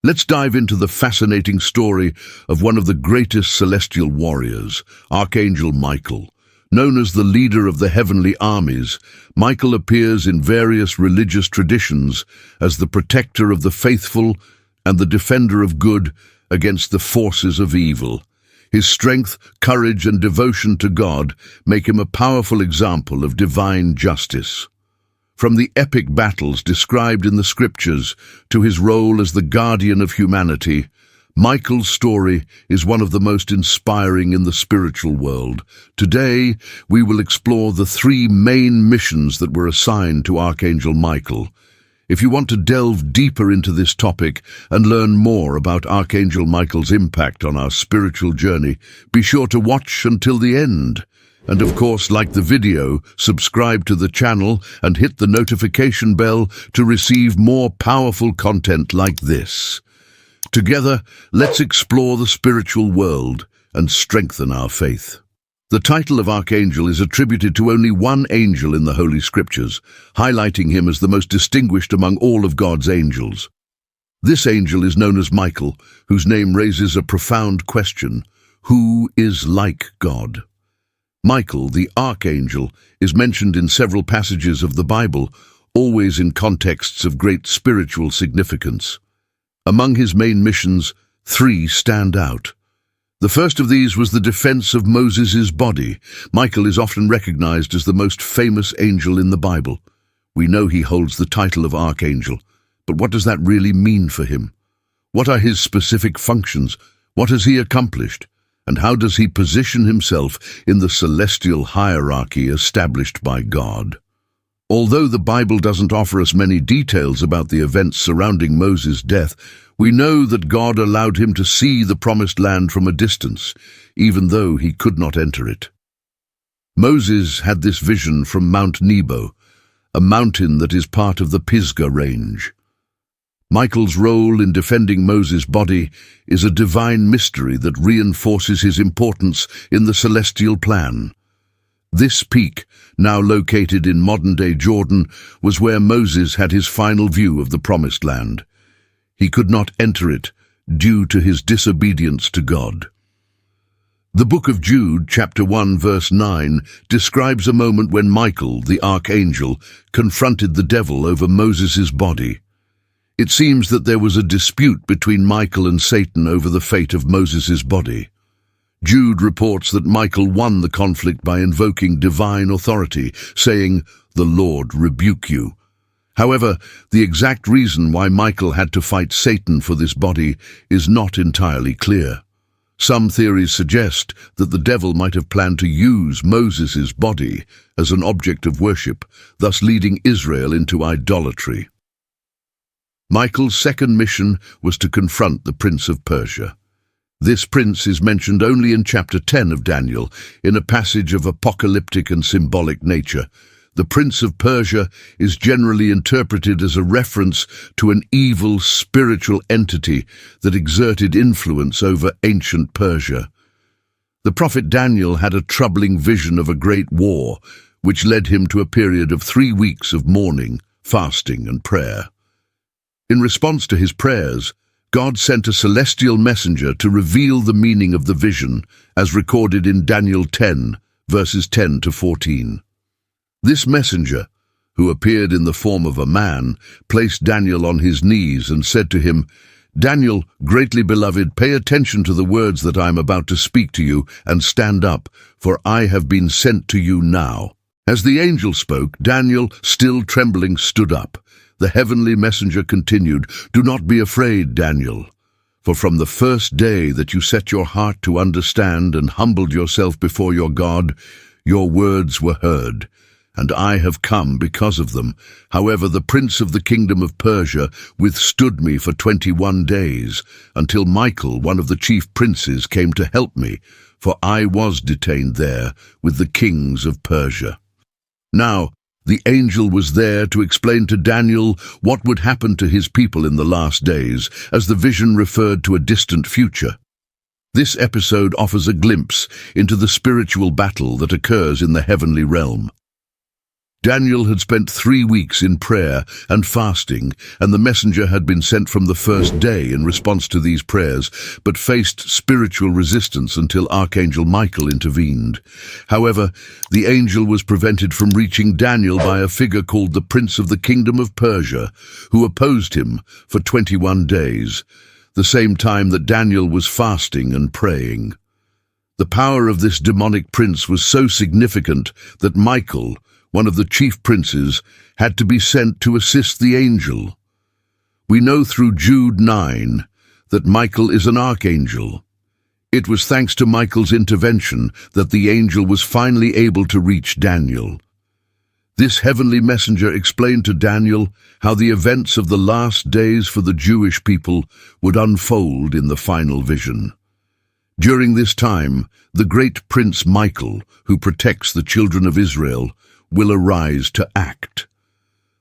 Let's dive into the fascinating story of one of the greatest celestial warriors, Archangel Michael. Known as the leader of the heavenly armies, Michael appears in various religious traditions as the protector of the faithful and the defender of good against the forces of evil. His strength, courage, and devotion to God make him a powerful example of divine justice. From the epic battles described in the scriptures to his role as the guardian of humanity, Michael's story is one of the most inspiring in the spiritual world. Today, we will explore the three main missions that were assigned to Archangel Michael. If you want to delve deeper into this topic and learn more about Archangel Michael's impact on our spiritual journey, be sure to watch until the end. And of course, like the video, subscribe to the channel and hit the notification bell to receive more powerful content like this. Together, let's explore the spiritual world and strengthen our faith. The title of Archangel is attributed to only one angel in the Holy Scriptures, highlighting him as the most distinguished among all of God's angels. This angel is known as Michael, whose name raises a profound question: who is like God? Michael, the Archangel, is mentioned in several passages of the Bible, always in contexts of great spiritual significance. Among his main missions, three stand out. The first of these was the defense of Moses' body. Michael is often recognized as the most famous angel in the Bible. We know he holds the title of Archangel, but what does that really mean for him? What are his specific functions? What has he accomplished? And how does he position himself in the celestial hierarchy established by God? Although the Bible doesn't offer us many details about the events surrounding Moses' death, we know that God allowed him to see the promised land from a distance, even though he could not enter it. Moses had this vision from Mount Nebo, a mountain that is part of the Pisgah range. Michael's role in defending Moses' body is a divine mystery that reinforces his importance in the celestial plan. This peak, now located in modern-day Jordan, was where Moses had his final view of the Promised Land. He could not enter it due to his disobedience to God. The book of Jude, chapter 1, verse 9, describes a moment when Michael, the archangel, confronted the devil over Moses' body. It seems that there was a dispute between Michael and Satan over the fate of Moses' body. Jude reports that Michael won the conflict by invoking divine authority, saying, "The Lord rebuke you." However, the exact reason why Michael had to fight Satan for this body is not entirely clear. Some theories suggest that the devil might have planned to use Moses' body as an object of worship, thus leading Israel into idolatry. Michael's second mission was to confront the Prince of Persia. This prince is mentioned only in chapter 10 of Daniel, in a passage of apocalyptic and symbolic nature. The Prince of Persia is generally interpreted as a reference to an evil spiritual entity that exerted influence over ancient Persia. The prophet Daniel had a troubling vision of a great war, which led him to a period of 3 weeks of mourning, fasting, and prayer. In response to his prayers, God sent a celestial messenger to reveal the meaning of the vision, as recorded in Daniel 10, verses 10 to 14. This messenger, who appeared in the form of a man, placed Daniel on his knees and said to him, "Daniel, greatly beloved, pay attention to the words that I am about to speak to you, and stand up, for I have been sent to you now." As the angel spoke, Daniel, still trembling, stood up. The heavenly messenger continued, "Do not be afraid, Daniel, for from the first day that you set your heart to understand and humbled yourself before your God, your words were heard, and I have come because of them. However, the prince of the kingdom of Persia withstood me for 21 days, until Michael, one of the chief princes, came to help me, for I was detained there with the kings of Persia." Now, the angel was there to explain to Daniel what would happen to his people in the last days, as the vision referred to a distant future. This episode offers a glimpse into the spiritual battle that occurs in the heavenly realm. Daniel had spent 3 weeks in prayer and fasting, and the messenger had been sent from the first day in response to these prayers, but faced spiritual resistance until Archangel Michael intervened. However, the angel was prevented from reaching Daniel by a figure called the Prince of the Kingdom of Persia, who opposed him for 21 days, the same time that Daniel was fasting and praying. The power of this demonic prince was so significant that Michael, one of the chief princes, had to be sent to assist the angel. We know through Jude 9 that Michael is an archangel. It was thanks to Michael's intervention that the angel was finally able to reach Daniel. This heavenly messenger explained to Daniel how the events of the last days for the Jewish people would unfold in the final vision. During this time, the great Prince Michael, who protects the children of Israel, will arise to act.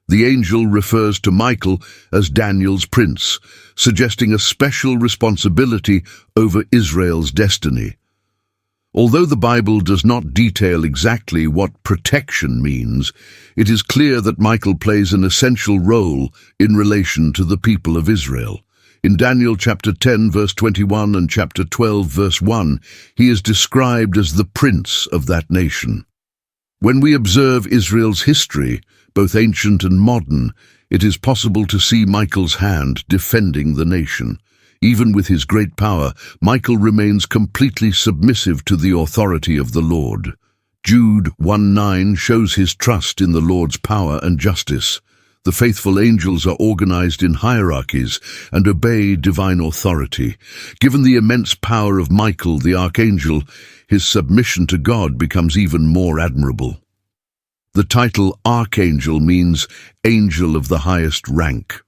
The angel refers to Michael as Daniel's prince, suggesting a special responsibility over Israel's destiny. Although the Bible does not detail exactly what protection means, it is clear that Michael plays an essential role in relation to the people of Israel. In Daniel chapter 10 verse 21 and chapter 12 verse 1, he is described as the prince of that nation. When we observe Israel's history, both ancient and modern, it is possible to see Michael's hand defending the nation. Even with his great power, Michael remains completely submissive to the authority of the Lord. Jude 1:9 shows his trust in the Lord's power and justice. The faithful angels are organized in hierarchies and obey divine authority. Given the immense power of Michael the archangel, his submission to God becomes even more admirable. The title Archangel means angel of the highest rank.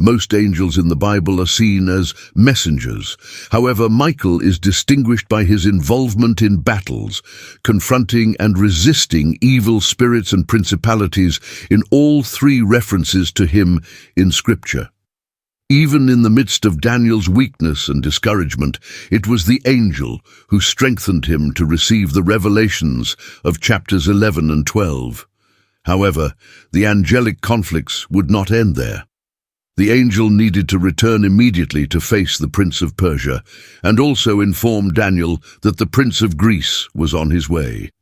Most angels in the Bible are seen as messengers. However, Michael is distinguished by his involvement in battles, confronting and resisting evil spirits and principalities in all 3 references to him in Scripture. Even in the midst of Daniel's weakness and discouragement, it was the angel who strengthened him to receive the revelations of chapters 11 and 12. However, the angelic conflicts would not end there. The angel needed to return immediately to face the Prince of Persia, and also inform Daniel that the Prince of Greece was on his way.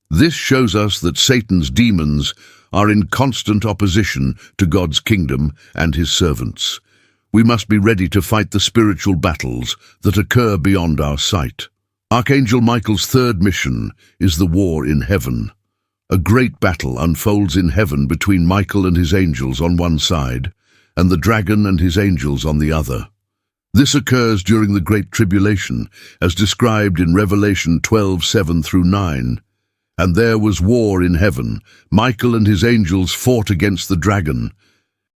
This shows us that Satan's demons are in constant opposition to God's kingdom and his servants. We must be ready to fight the spiritual battles that occur beyond our sight. Archangel Michael's 3rd mission is the war in heaven. A great battle unfolds in heaven between Michael and his angels on one side, and the dragon and his angels on the other. This occurs during the Great Tribulation, as described in Revelation 12:7-9. And there was war in heaven. Michael and his angels fought against the dragon.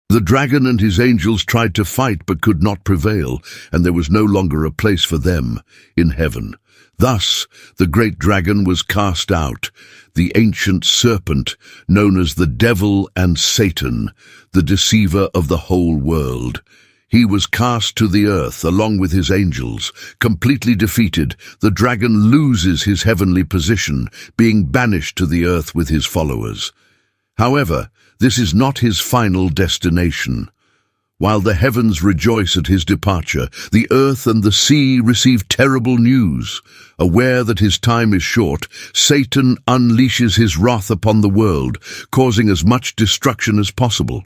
The dragon and his angels tried to fight but could not prevail, and there was no longer a place for them in heaven. Thus, the great dragon was cast out, the ancient serpent, known as the devil and Satan, the deceiver of the whole world. He was cast to the earth along with his angels. Completely defeated, the dragon loses his heavenly position, being banished to the earth with his followers. However, this is not his final destination. While the heavens rejoice at his departure, the earth and the sea receive terrible news. Aware that his time is short, Satan unleashes his wrath upon the world, causing as much destruction as possible.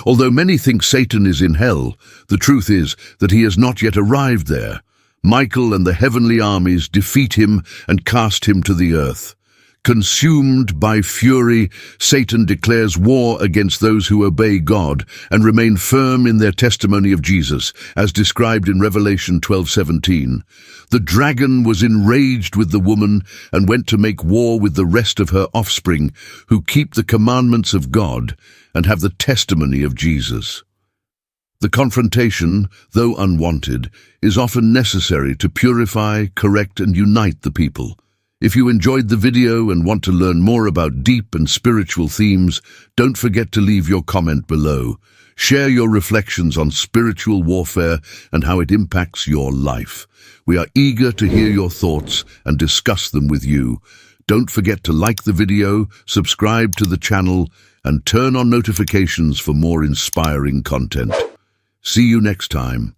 Although many think Satan is in hell, the truth is that he has not yet arrived there. Michael and the heavenly armies defeat him and cast him to the earth. Consumed by fury, Satan declares war against those who obey God and remain firm in their testimony of Jesus, as described in Revelation 12:17. The dragon was enraged with the woman and went to make war with the rest of her offspring, who keep the commandments of God and have the testimony of Jesus. The confrontation, though unwanted, is often necessary to purify, correct, and unite the people. If you enjoyed the video and want to learn more about deep and spiritual themes, don't forget to leave your comment below. Share your reflections on spiritual warfare and how it impacts your life. We are eager to hear your thoughts and discuss them with you. Don't forget to like the video, subscribe to the channel, and turn on notifications for more inspiring content. See you next time.